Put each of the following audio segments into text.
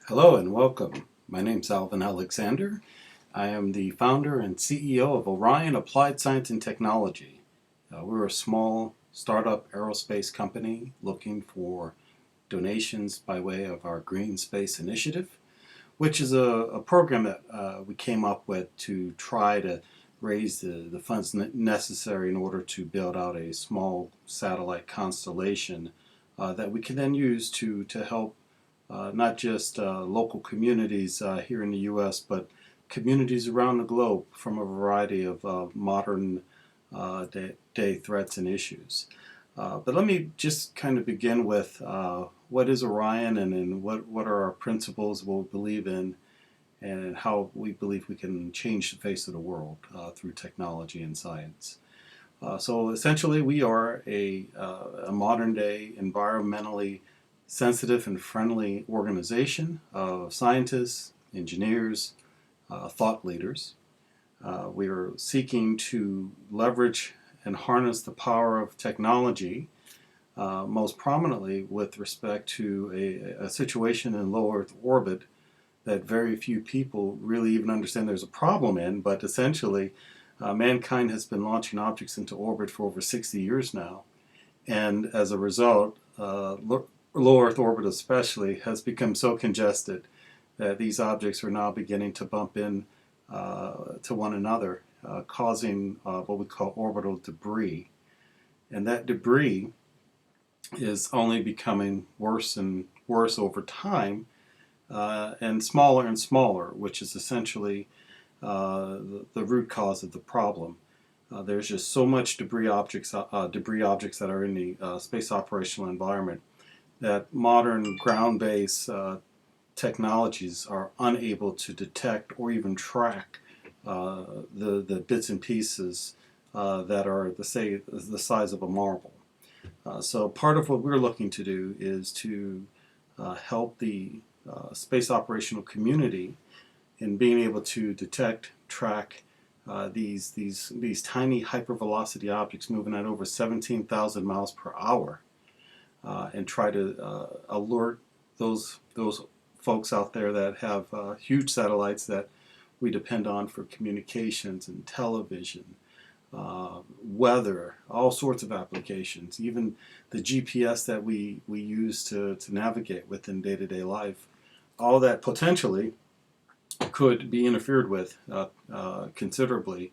Hello and welcome. My name's Alvin Alexander. I am the founder and CEO of Orion Applied Science and Technology. We're a small startup aerospace company looking for donations by way of our Green Space Initiative, which is a program that we came up with to try to raise the funds necessary in order to build out a small satellite constellation that we can then use to help not just local communities here in the U.S., but communities around the globe from a variety of modern day threats and issues. But let me just kind of begin with what is Orion and what are our principles, what we believe in, and how we believe we can change the face of the world through technology and science. So essentially, we are a modern day environmentally sensitive and friendly organization of scientists, engineers, thought leaders. We are seeking to leverage and harness the power of technology, most prominently with respect to a situation in low Earth orbit that very few people really even understand there's a problem in, but essentially mankind has been launching objects into orbit for over 60 years now. And as a result, low Earth orbit especially has become so congested that these objects are now beginning to bump in to one another, causing what we call orbital debris. And that debris is only becoming worse and worse over time and smaller, which is essentially the root cause of the problem. There's just so much debris objects that are in the space operational environment that modern ground-based technologies are unable to detect or even track the bits and pieces that are the size of a marble. So part of what we're looking to do is to help the space operational community in being able to detect, track these tiny hypervelocity objects moving at over 17,000 miles per hour. And try to alert those folks out there that have huge satellites that we depend on for communications and television, weather, all sorts of applications, even the GPS that we use to navigate within day-to-day life. All that potentially could be interfered with considerably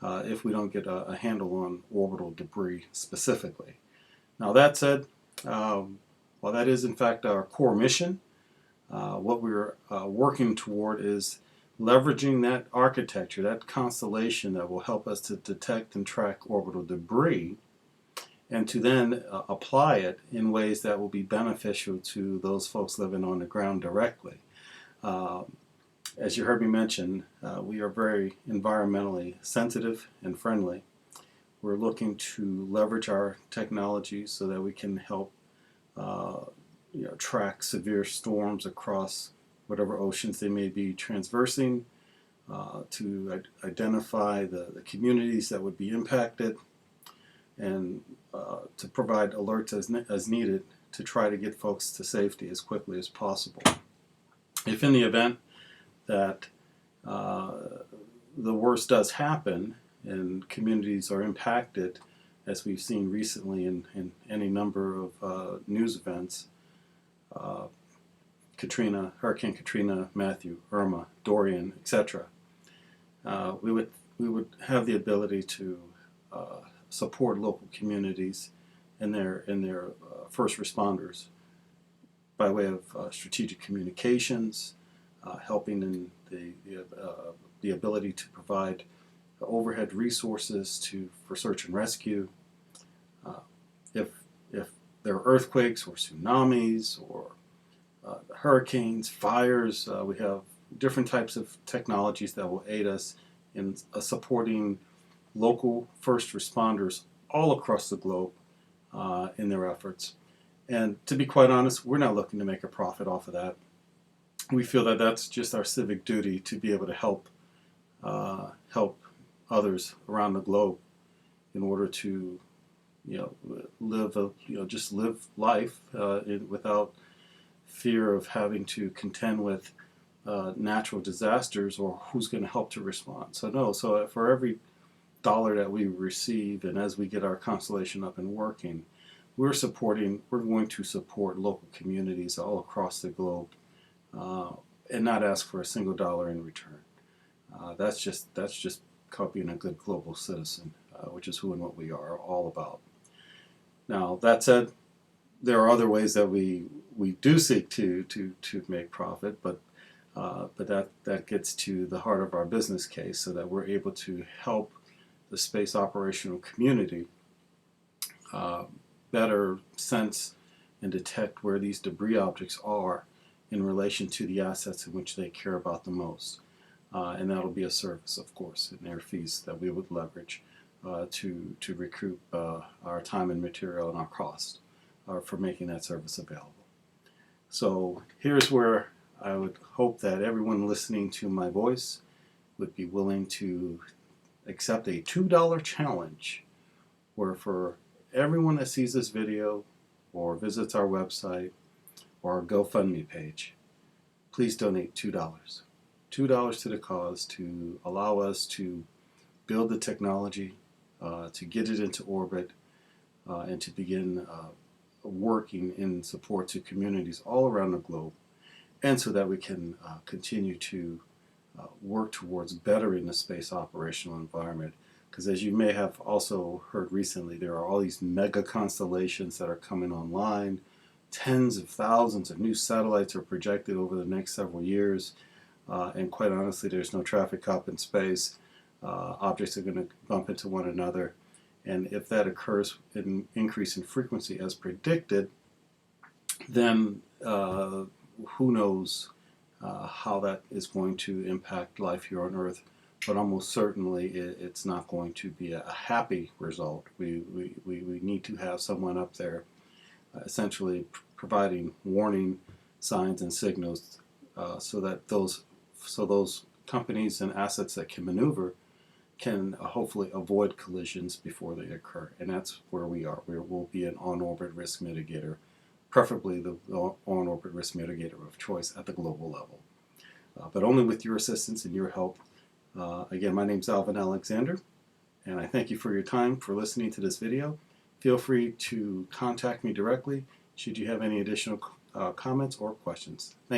if we don't get a handle on orbital debris specifically. Now that said, while that is in fact our core mission, what we're working toward is leveraging that architecture, that constellation that will help us to detect and track orbital debris, and to then apply it in ways that will be beneficial to those folks living on the ground directly. As you heard me mention, we are very environmentally sensitive and friendly. We're looking to leverage our technology so that we can help track severe storms across whatever oceans they may be transversing, to identify the communities that would be impacted, and to provide alerts as needed to try to get folks to safety as quickly as possible. If in the event that the worst does happen and communities are impacted, as we've seen recently in any number of news events, Hurricane Katrina, Matthew, Irma, Dorian, etc. We would have the ability to support local communities and their first responders by way of strategic communications, helping in the ability to provide overhead resources for search and rescue. If there are earthquakes or tsunamis or hurricanes, fires, we have different types of technologies that will aid us in supporting local first responders all across the globe in their efforts. And to be quite honest, we're not looking to make a profit off of that. We feel that that's just our civic duty to be able to help others around the globe in order to live life without fear of having to contend with natural disasters or who's going to help to respond. So no, so for every dollar that we receive, and as we get our constellation up and working, we're going to support local communities all across the globe, and not ask for a single dollar in return. That's just being a good global citizen, which is who and what we are all about. Now that said, there are other ways that we do seek to make profit, but that gets to the heart of our business case, so that we're able to help the space operational community better sense and detect where these debris objects are in relation to the assets in which they care about the most. And that'll be a service, of course, in their fees that we would leverage to recoup our time and material and our cost for making that service available. So here's where I would hope that everyone listening to my voice would be willing to accept a $2 challenge, where for everyone that sees this video or visits our website or our GoFundMe page, please donate $2. $2 to the cause to allow us to build the technology, to get it into orbit, and to begin working in support to communities all around the globe, and so that we can continue to work towards bettering the space operational environment. Because as you may have also heard recently, there are all these mega constellations that are coming online. Tens of thousands of new satellites are projected over the next several years. And quite honestly, there's no traffic cop in space. Objects are going to bump into one another. And if that occurs in increase in frequency as predicted, then who knows how that is going to impact life here on Earth. But almost certainly it's not going to be a happy result. We need to have someone up there essentially providing warning signs and signals so that those companies and assets that can maneuver can hopefully avoid collisions before they occur. And that's where we are. We'll be an on-orbit risk mitigator, preferably the on-orbit risk mitigator of choice at the global level. But only with your assistance and your help. Again, my name's Alvin Alexander, and I thank you for your time for listening to this video. Feel free to contact me directly should you have any additional comments or questions. Thank you.